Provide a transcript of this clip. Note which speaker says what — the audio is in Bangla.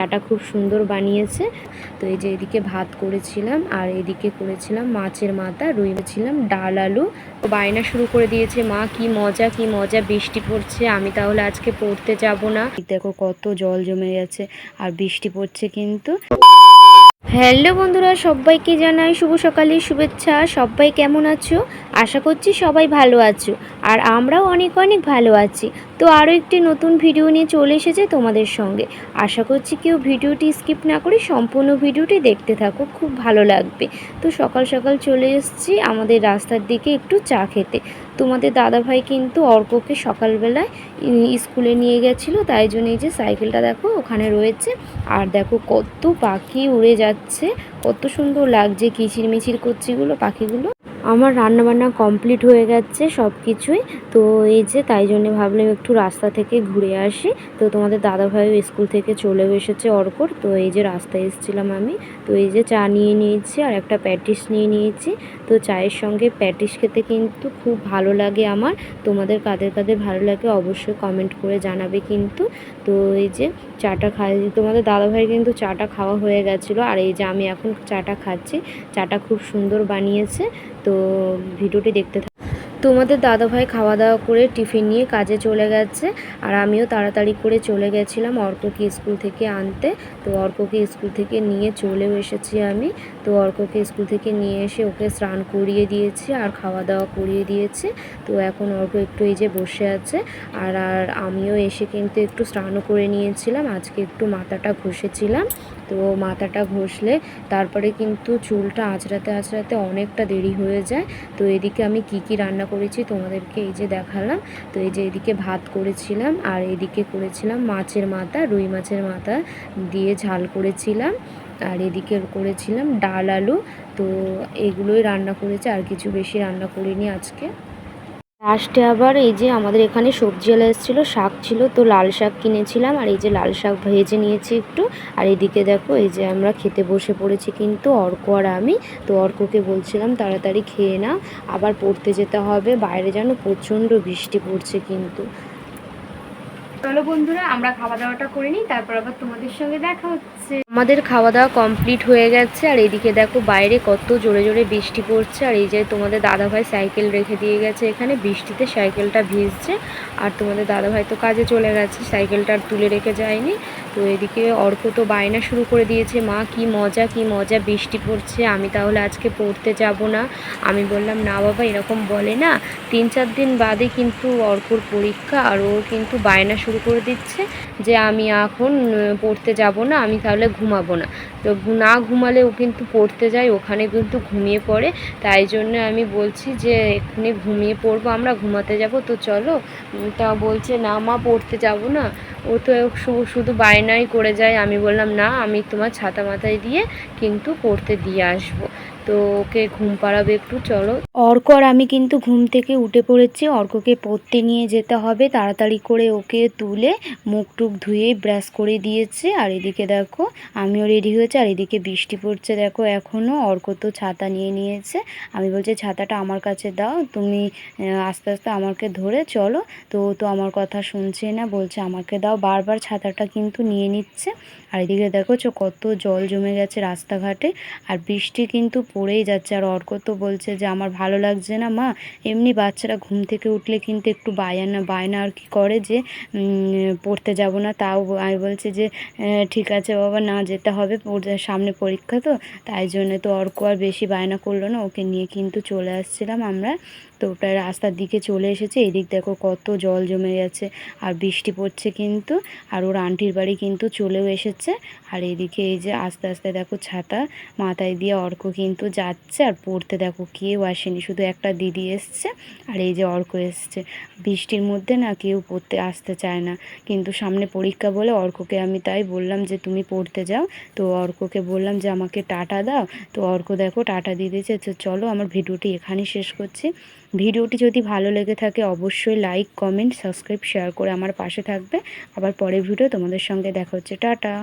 Speaker 1: চাটা খুব সুন্দর বানিয়েছে। তো এই যে এদিকে ভাত করেছিলাম আর এদিকে করেছিলাম মাছের মাথা, রুই ছিলাম, ডাল আলু। তো বায়না শুরু করে দিয়েছে, মা কি মজা কি মজা, বৃষ্টি পড়ছে, আমি তাহলে আজকে পড়তে যাব না। দেখো কত জল জমে গেছে আর বৃষ্টি পড়ছে কিন্তু। হ্যালো বন্ধুরা, সবাইকে জানাই শুভ সকালের শুভেচ্ছা। সবাই কেমন আছো? আশা করছি সবাই ভালো আছো আর আমরাও অনেক অনেক ভালো আছি। তো আরও একটি নতুন ভিডিও নিয়ে চলে এসেছে তোমাদের সঙ্গে। আশা করছি কেউ ভিডিওটি স্কিপ না করে সম্পূর্ণ ভিডিওটি দেখতে থাকো, খুব ভালো লাগবে। তো সকাল সকাল চলে এসেছি আমাদের রাস্তার দিকে একটু চা খেতে। তোমাদের দাদাভাই কিন্তু অর্ককে সকালবেলায় স্কুলে নিয়ে গেছিলো, তাই জন্য এই যে সাইকেলটা দেখো ওখানে রয়েছে। আর দেখো কত পাখি উড়ে যাচ্ছে, কত সুন্দর লাগছে, কিচিরমিচির করছে এগুলো পাখিগুলো। আমার রান্নাবান্না কমপ্লিট হয়ে গেছে সব কিছুই। তো এই যে তাই জন্য ভাবলাম একটু রাস্তা থেকে ঘুরে আসি। তো তোমাদের দাদাভাইও স্কুল থেকে চলেও এসেছে অর্কর। তো এই যে রাস্তায় এসেছিলাম আমি। তো এই যে চা নিয়ে নিয়েছি আর একটা প্যাটিস নিয়ে নিয়েছি। তো চায়ের সঙ্গে প্যাটিস খেতে কিন্তু খুব ভালো লাগে আমার। তোমাদের কাদের কাদের ভালো লাগে অবশ্যই কমেন্ট করে জানাবে কিন্তু। তো এই যে চাটা খাই, তোমাদের দাদাভাই কিন্তু চাটা খাওয়া হয়ে গেছিলো আর এই যে আমি এখন চাটা খাচ্ছি। চাটা খুব সুন্দর বানিয়েছে। তো ভিডিওটি দেখতে তোমাদের দাদাভাই খাওয়া দাওয়া করে টিফিন নিয়ে কাজে চলে গেছে আর আমিও তাড়াতাড়ি করে চলে গেছিলাম অর্ককে স্কুল থেকে আনতে। তো অর্ককে স্কুল থেকে নিয়ে চলেও এসেছি আমি। তো অর্ককে স্কুল থেকে নিয়ে এসে ওকে স্নান করিয়ে দিয়েছি আর খাওয়া দাওয়া করিয়ে দিয়েছি। তো এখন অর্ক একটু এই যে বসে আছে আর আমিও এসে কিন্তু একটু স্নানও করে নিয়েছিলাম। আজকে একটু মাথাটা ঘষেছিলাম। তো মাথাটা ঘষলে তারপরে কিন্তু চুলটা আঁচড়াতে আঁচড়াতে অনেকটা দেরি হয়ে যায়। তো এদিকে আমি কি রান্না করেছি তোমাদেরকে এই যে দেখালাম। তো এই যে এদিকে ভাত করেছিলাম আর এদিকে করেছিলাম মাছের মাথা, রুই মাছের মাথা দিয়ে ঝাল করেছিলাম আর এদিকে করেছিলাম ডাল আলু। তো এগুলোই রান্না করেছে, আর কিছু বেশি রান্না করিনি আজকে। লাস্টে আবার এই যে আমাদের এখানে সবজিওয়ালা এসেছিলো, শাক ছিল, তো লাল শাক কিনেছিলাম আর এই যে লাল শাক ভেজে নিয়েছি একটু। আর এদিকে দেখো এই যে আমরা খেতে বসে পড়েছি কিন্তু অর্ক আর আমি। তো অর্ককে বলছিলাম তাড়াতাড়ি খেয়ে না, আবার পড়তে যেতে হবে, বাইরে যেন প্রচণ্ড বৃষ্টি পড়ছে কিন্তু। চলো বন্ধুরা আমরা খাওয়া দাওয়াটা করে নিই, তারপর আবার তোমাদের সঙ্গে দেখা হচ্ছে। আমাদের খাওয়া দাওয়া কমপ্লিট হয়ে গেছে আর এদিকে দেখো বাইরে কত জোরে জোরে বৃষ্টি পড়ছে। আর এই যে তোমাদের দাদাভাই সাইকেল রেখে দিয়ে গেছে এখানে, বৃষ্টিতে সাইকেলটা ভিজছে। আর তোমাদের দাদাভাই তো কাজে চলে গেছে, সাইকেলটা আর তুলে রেখে যায়নি। তো এদিকে অর্ক তো বায়না শুরু করে দিয়েছে, মা কি মজা কি মজা, বৃষ্টি পড়ছে, আমি তাহলে আজকে পড়তে যাব না। আমি বললাম না বাবা এরকম বলে না, 3-4 দিন বাদে কিন্তু অর্কর পরীক্ষা আর ও কিন্তু বায়না শুরু করে দিচ্ছে যে আমি এখন পড়তে যাব না, আমি তাহলে ঘুমাবো না। তো না ঘুমালে ও কিন্তু পড়তে যায়, ওখানে কিন্তু ঘুমিয়ে পড়ে। তাই জন্য আমি বলছি যে এক্ষুনি ঘুমিয়ে পড়বো, আমরা ঘুমাতে যাব, তো চলো। তা বলছে না মা পড়তে যাব না, ও তো শুধু বায়নাই করে যায়। আমি বললাম না, আমি তোমার ছাতা মাথায় দিয়ে কিন্তু পড়তে দিয়ে আসবো। তো ওকে ঘুম পাড়াবে একটু, চলো। অর্ক আর আমি কিন্তু ঘুম থেকে উঠে পড়েছি, অর্ককে পড়তে নিয়ে যেতে হবে। তাড়াতাড়ি করে ওকে তুলে মুখ টুক ধুয়ে ব্রাশ করে দিয়েছে আর এদিকে দেখো আমিও রেডি হয়েছে আর এদিকে বৃষ্টি পড়ছে দেখো এখনও। অর্ক তো ছাতা নিয়ে নিয়েছে, আমি বলছি ছাতাটা আমার কাছে দাও, তুমি আস্তে আস্তে আমাকে ধরে চলো। তো আমার কথা শুনছে না, বলছে আমাকে দাও, বারবার ছাতাটা কিন্তু নিয়ে নিচ্ছে। আর এদিকে দেখো কত জল জমে গেছে রাস্তাঘাটে আর বৃষ্টি কিন্তু পড়েই যাচ্ছে। আর অর্ক তো বলছে যে আমার ভালো লাগছে না মা। এমনি বাচ্চারা ঘুম থেকে উঠলে কিন্তু একটু বায়না আর কি করে যে পড়তে যাব না, তাও আমি বলছি যে ঠিক আছে বাবা, না যেতে হবে, সামনে পরীক্ষা তো, তাই জন্য। তো অর্ক আর বেশি বায়না করলো না, ওকে নিয়ে কিন্তু চলে আসছিলাম আমরা। তো প্রায় রাস্তার দিকে চলে এসেছে, এদিক দেখো কত জল জমে গেছে আর বৃষ্টি পড়ছে কিন্তু। আর ওর আন্টির বাড়ি কিন্তু চলেও এসেছে। আর এদিকে এই যে আস্তে আস্তে দেখো ছাতা মাথায় দিয়ে অর্ক কিন্তু যাচ্ছে আর পড়তে দেখো কেউ আসেনি, শুধু একটা দিদি এসছে আর এই যে অর্ক এসছে। বৃষ্টির মধ্যে না কেউ পড়তে আসতে চায় না, কিন্তু সামনে পরীক্ষা বলে অর্ককে আমি তাই বললাম যে তুমি পড়তে যাও। তো অর্ককে বললাম যে আমাকে টাটা দাও, তো অর্ক দেখো টাটা দিয়ে দিয়েছে। তো চলো আমার ভিডিওটি এখানেই শেষ করছি। ভিডিওটি যদি ভালো লেগে থাকে অবশ্যই লাইক কমেন্ট সাবস্ক্রাইব শেয়ার করে আমার পাশে থাকবে। আবার পরের ভিডিও তোমাদের সঙ্গে দেখা হচ্ছে, টাটা।